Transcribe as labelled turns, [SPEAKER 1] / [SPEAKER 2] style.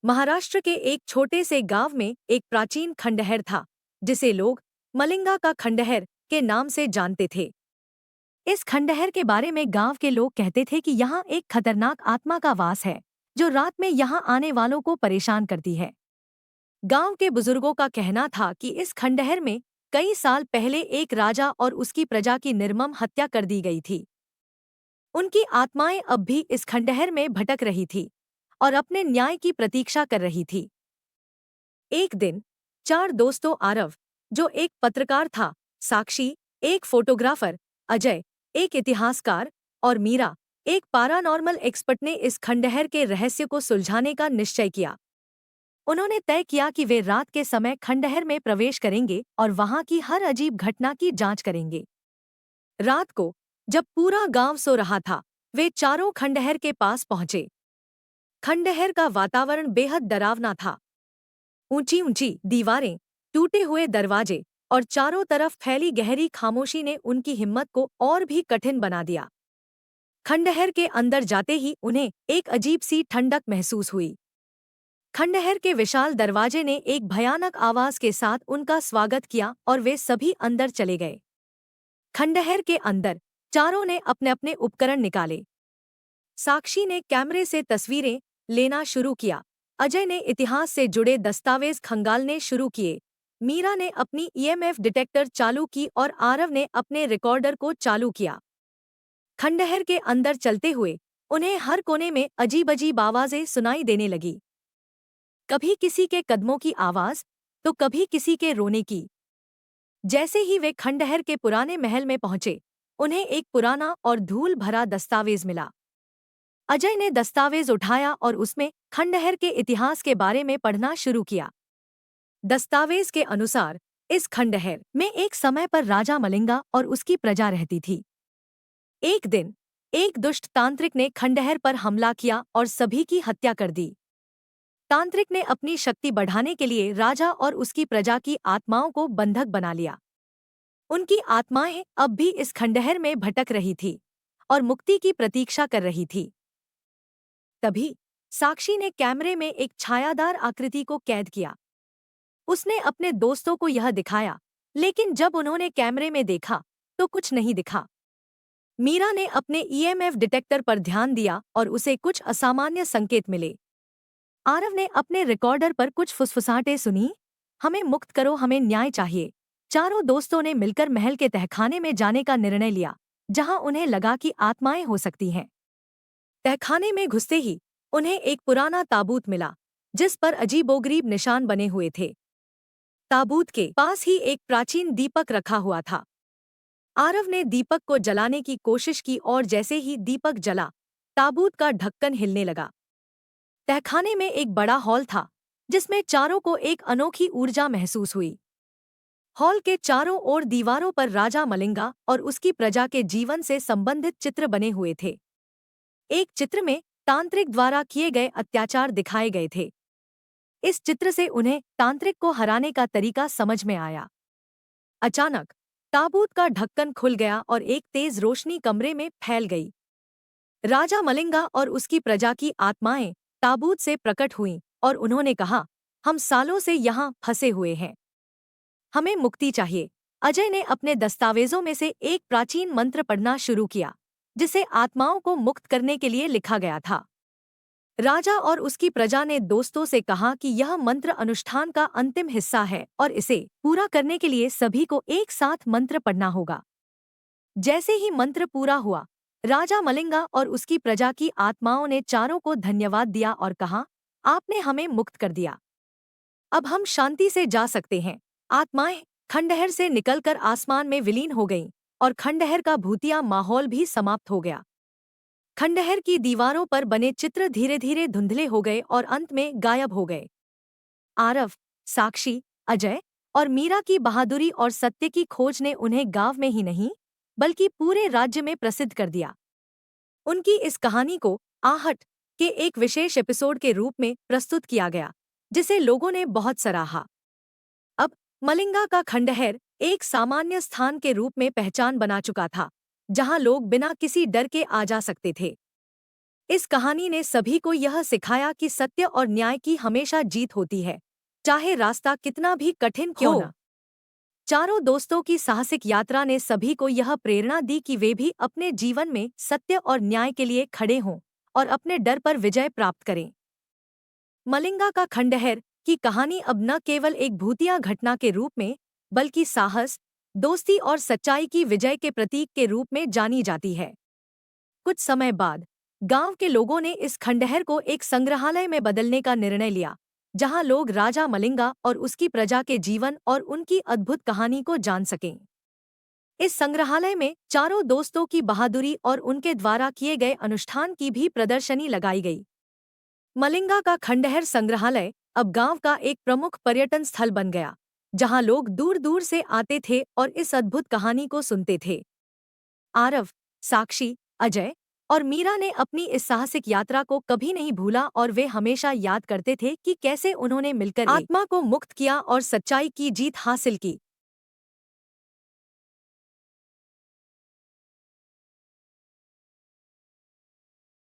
[SPEAKER 1] महाराष्ट्र के एक छोटे से गांव में एक प्राचीन खंडहर था, जिसे लोग मलिंगा का खंडहर के नाम से जानते थे। इस खंडहर के बारे में गांव के लोग कहते थे कि यहाँ एक खतरनाक आत्मा का वास है, जो रात में यहाँ आने वालों को परेशान करती है। गांव के बुजुर्गों का कहना था कि इस खंडहर में कई साल पहले एक राजा और उसकी प्रजा की निर्मम हत्या कर दी गई थी। उनकी आत्माएं अब भी इस खंडहर में भटक रही थी और अपने न्याय की प्रतीक्षा कर रही थी। एक दिन चार दोस्तों आरव, जो एक पत्रकार था, साक्षी, एक फोटोग्राफर, अजय, एक इतिहासकार, और मीरा, एक पैरानॉर्मल एक्सपर्ट ने इस खंडहर के रहस्य को सुलझाने का निश्चय किया। उन्होंने तय किया कि वे रात के समय खंडहर में प्रवेश करेंगे और वहां की हर अजीब घटना की जांच करेंगे। रात को जब पूरा गांव सो रहा था, वे चारों खंडहर के पास पहुंचे। खंडहर का वातावरण बेहद डरावना था। ऊंची ऊंची दीवारें, टूटे हुए दरवाजे और चारों तरफ फैली गहरी खामोशी ने उनकी हिम्मत को और भी कठिन बना दिया। खंडहर के अंदर जाते ही उन्हें एक अजीब सी ठंडक महसूस हुई। खंडहर के विशाल दरवाजे ने एक भयानक आवाज के साथ उनका स्वागत किया और वे सभी अंदर चले गए। खंडहर के अंदर चारों ने अपने अपने उपकरण निकाले। साक्षी ने कैमरे से तस्वीरें लेना शुरू किया, अजय ने इतिहास से जुड़े दस्तावेज खंगालने शुरू किए, मीरा ने अपनी ईएमएफ डिटेक्टर चालू की और आरव ने अपने रिकॉर्डर को चालू किया। खंडहर के अंदर चलते हुए उन्हें हर कोने में अजीब अजीब आवाजें सुनाई देने लगी। कभी किसी के कदमों की आवाज, तो कभी किसी के रोने की। जैसे ही वे खंडहर के पुराने महल में पहुंचे, उन्हें एक पुराना और धूल भरा दस्तावेज मिला। अजय ने दस्तावेज उठाया और उसमें खंडहर के इतिहास के बारे में पढ़ना शुरू किया। दस्तावेज के अनुसार इस खंडहर में एक समय पर राजा मलिंगा और उसकी प्रजा रहती थी। एक दिन एक दुष्ट तांत्रिक ने खंडहर पर हमला किया और सभी की हत्या कर दी। तांत्रिक ने अपनी शक्ति बढ़ाने के लिए राजा और उसकी प्रजा की आत्माओं को बंधक बना लिया। उनकी आत्माएं अब भी इस खंडहर में भटक रही थी और मुक्ति की प्रतीक्षा कर रही थी। तभी साक्षी ने कैमरे में एक छायादार आकृति को कैद किया। उसने अपने दोस्तों को यह दिखाया, लेकिन जब उन्होंने कैमरे में देखा तो कुछ नहीं दिखा। मीरा ने अपने ईएमएफ डिटेक्टर पर ध्यान दिया और उसे कुछ असामान्य संकेत मिले। आरव ने अपने रिकॉर्डर पर कुछ फुसफुसाहटें सुनी, हमें मुक्त करो, हमें न्याय चाहिए। चारों दोस्तों ने मिलकर महल के तहखाने में जाने का निर्णय लिया, जहां उन्हें लगा कि आत्माएं हो सकती हैं। तहखाने में घुसते ही उन्हें एक पुराना ताबूत मिला, जिस पर अजीबोगरीब निशान बने हुए थे। ताबूत के पास ही एक प्राचीन दीपक रखा हुआ था। आरव ने दीपक को जलाने की कोशिश की और जैसे ही दीपक जला, ताबूत का ढक्कन हिलने लगा। तहखाने में एक बड़ा हॉल था, जिसमें चारों को एक अनोखी ऊर्जा महसूस हुई। हॉल के चारों ओर दीवारों पर राजा मलिंगा और उसकी प्रजा के जीवन से संबंधित चित्र बने हुए थे। एक चित्र में तांत्रिक द्वारा किए गए अत्याचार दिखाए गए थे। इस चित्र से उन्हें तांत्रिक को हराने का तरीका समझ में आया। अचानक ताबूत का ढक्कन खुल गया और एक तेज रोशनी कमरे में फैल गई। राजा मलिंगा और उसकी प्रजा की आत्माएं ताबूत से प्रकट हुईं और उन्होंने कहा, हम सालों से यहाँ फंसे हुए हैं, हमें मुक्ति चाहिए। अजय ने अपने दस्तावेजों में से एक प्राचीन मंत्र पढ़ना शुरू किया, जिसे आत्माओं को मुक्त करने के लिए लिखा गया था। राजा और उसकी प्रजा ने दोस्तों से कहा कि यह मंत्र अनुष्ठान का अंतिम हिस्सा है और इसे पूरा करने के लिए सभी को एक साथ मंत्र पढ़ना होगा। जैसे ही मंत्र पूरा हुआ, राजा मलिंगा और उसकी प्रजा की आत्माओं ने चारों को धन्यवाद दिया और कहा, आपने हमें मुक्त कर दिया, अब हम शांति से जा सकते हैं। आत्माएं खंडहर से निकलकर आसमान में विलीन हो गईं और खंडहर का भूतिया माहौल भी समाप्त हो गया। खंडहर की दीवारों पर बने चित्र धीरे धीरे धुंधले हो गए और अंत में गायब हो गए। आरव, साक्षी, अजय और मीरा की बहादुरी और सत्य की खोज ने उन्हें गांव में ही नहीं, बल्कि पूरे राज्य में प्रसिद्ध कर दिया। उनकी इस कहानी को आहट के एक विशेष एपिसोड के रूप में प्रस्तुत किया गया, जिसे लोगों ने बहुत सराहा। अब मलिंगा का खंडहर एक सामान्य स्थान के रूप में पहचान बना चुका था, जहां लोग बिना किसी डर के आ जा सकते थे। इस कहानी ने सभी को यह सिखाया कि सत्य और न्याय की हमेशा जीत होती है, चाहे रास्ता कितना भी कठिन क्यों न। चारों दोस्तों की साहसिक यात्रा ने सभी को यह प्रेरणा दी कि वे भी अपने जीवन में सत्य और न्याय के लिए खड़े हों और अपने डर पर विजय प्राप्त करें। मलिंगा का खंडहर की कहानी अब न केवल एक भूतिया घटना के रूप में, बल्कि साहस, दोस्ती और सच्चाई की विजय के प्रतीक के रूप में जानी जाती है। कुछ समय बाद गांव के लोगों ने इस खंडहर को एक संग्रहालय में बदलने का निर्णय लिया, जहां लोग राजा मलिंगा और उसकी प्रजा के जीवन और उनकी अद्भुत कहानी को जान सकें। इस संग्रहालय में चारों दोस्तों की बहादुरी और उनके द्वारा किए गए अनुष्ठान की भी प्रदर्शनी लगाई गई। मलिंगा का खंडहर संग्रहालय अब गांव का एक प्रमुख पर्यटन स्थल बन गया, जहां लोग दूर दूर से आते थे और इस अद्भुत कहानी को सुनते थे। आरव, साक्षी, अजय और मीरा ने अपनी इस साहसिक यात्रा को कभी नहीं भूला और वे हमेशा याद करते थे कि कैसे उन्होंने मिलकर आत्मा को मुक्त किया और सच्चाई की जीत हासिल की।